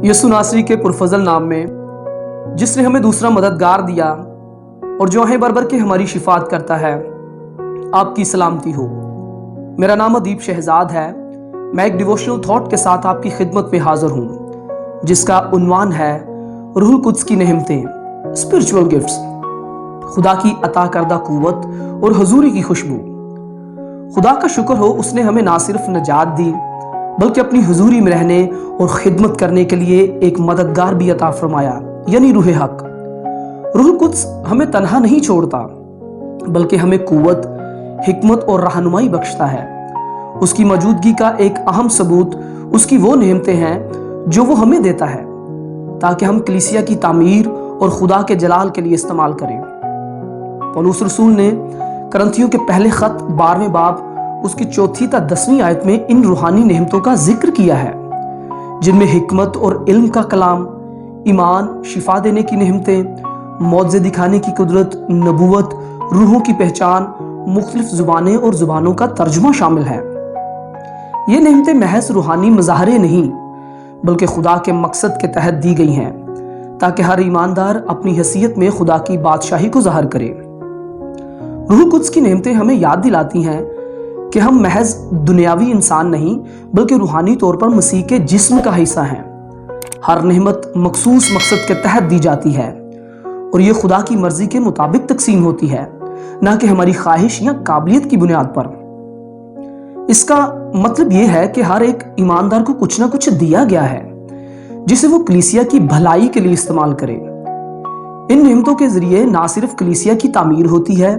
यसु नासरी के पुरफजल नाम में, जिसने हमें दूसरा मददगार दिया और जो आहें बरबर के हमारी शिफात करता है, आपकी सलामती हो। मेरा नाम अदीब शहजाद है। मैं एक डिवोशनल थॉट के साथ आपकी खिदमत में हाजिर हूँ, जिसका उन्वान है रूहुल कुद्स की नेमतें, स्पिरिचुअल गिफ्ट्स, खुदा की अता करदा कुव्वत और हजूरी की खुशबू। खुदा का शुक्र हो, उसने हमें ना सिर्फ नजात दी बल्कि अपनी हुजूरी में रहने और खिदमत करने के लिए एक मददगार भी अता फरमाया, यानी रूह हक। रूहुल कुद्स हमें तन्हा नहीं छोड़ता बल्कि हमें कुव्वत, हिकमत और रहनुमाई बख्शता है। उसकी मौजूदगी का एक अहम सबूत उसकी वो नेमतें हैं जो वो हमें देता है ताकि हम कलीसिया की तामीर और खुदा के जलाल के लिए इस्तेमाल करें। पौलुस रसूल ने करंथियों के पहले खत 12वें बाब उसकी 4 ता 10वीं आयत में इन रूहानी नेमतों का जिक्र किया है, जिनमें हिकमत और इल्म का कलाम, ईमान, शिफा देने की नेमतें, मौजज़े दिखाने की कुदरत, नबूवत, रूहों की पहचान, मुख्तलिफ जुबानें और जुबानों का तर्जुमा शामिल है। ये नेमतें महज रूहानी मज़ाहरे नहीं बल्कि खुदा के मकसद के तहत दी गई हैं ताकि हर ईमानदार अपनी हैसियत में खुदा की बादशाही को ज़ाहिर करे। रूहुल कुद्स की नेमतें हमें याद दिलाती हैं कि हम महज दुनियावी इंसान नहीं बल्कि रूहानी तौर पर मसीह के जिस्म का हिस्सा हैं। हर नेमत मखसूस मकसद के तहत दी जाती है और ये खुदा की मर्जी के मुताबिक तकसीम होती है, ना कि हमारी ख्वाहिश या काबिलियत की बुनियाद पर। इसका मतलब यह है कि हर एक ईमानदार को कुछ ना कुछ दिया गया है जिसे वो कलीसिया की भलाई के लिए इस्तेमाल करे। इन नेमतों के जरिए ना सिर्फ कलीसिया की तामीर होती है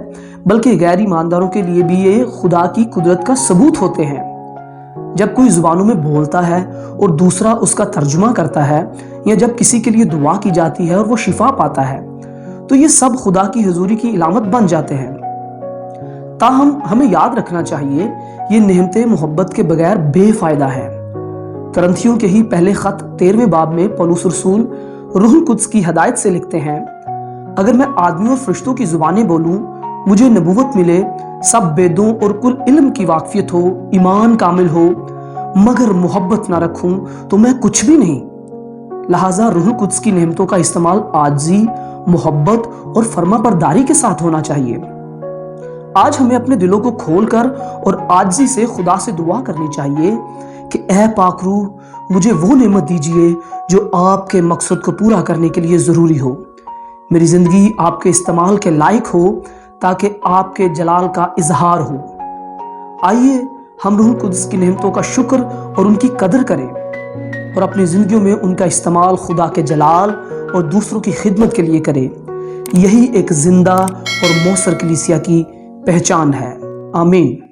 बल्कि गैर ईमानदारों के लिए भी ये खुदा की कुदरत का सबूत होते हैं। जब कोई जुबानों में बोलता है और दूसरा उसका तर्जुमा करता है, या जब किसी के लिए दुआ की जाती है और वो शिफा पाता है, तो ये सब खुदा की हुजूरी की इलामत बन जाते हैं। ताहम हमें याद रखना चाहिए, ये नेमतें मोहब्बत के बगैर बेफायदा है। करंथियों के ही पहले खत 13वें बाब में पौलुस रसूल रूहुल कुद्स की हदायत से लिखते हैं, अगर मैं आदमियों और फरिश्तों की जुबानें बोलूं, मुझे नबूवत मिले, सब वेदों और कुल इल्म की वाकफियत हो, ईमान कामिल हो, मगर मोहब्बत ना रखूं तो मैं कुछ भी नहीं। लिहाजा रूहुल कुद्स की नेमतों का इस्तेमाल आजी, मोहब्बत और फर्माबरदारी के साथ होना चाहिए। आज हमें अपने दिलों को खोलकर और आजी से खुदा से दुआ करनी चाहिए कि ऐ पाक रूह, मुझे वो नेमत दीजिए जो आपके मकसद को पूरा करने के लिए जरूरी हो। मेरी जिंदगी आपके इस्तेमाल के लायक हो ताकि आपके जलाल का इजहार हो। आइए हम रूहुल कुद्स की नेमतों का शुक्र और उनकी कदर करें और अपनी जिंदगियों में उनका इस्तेमाल खुदा के जलाल और दूसरों की खिदमत के लिए करें। यही एक जिंदा और मौसर कलीसिया की पहचान है। आमीन।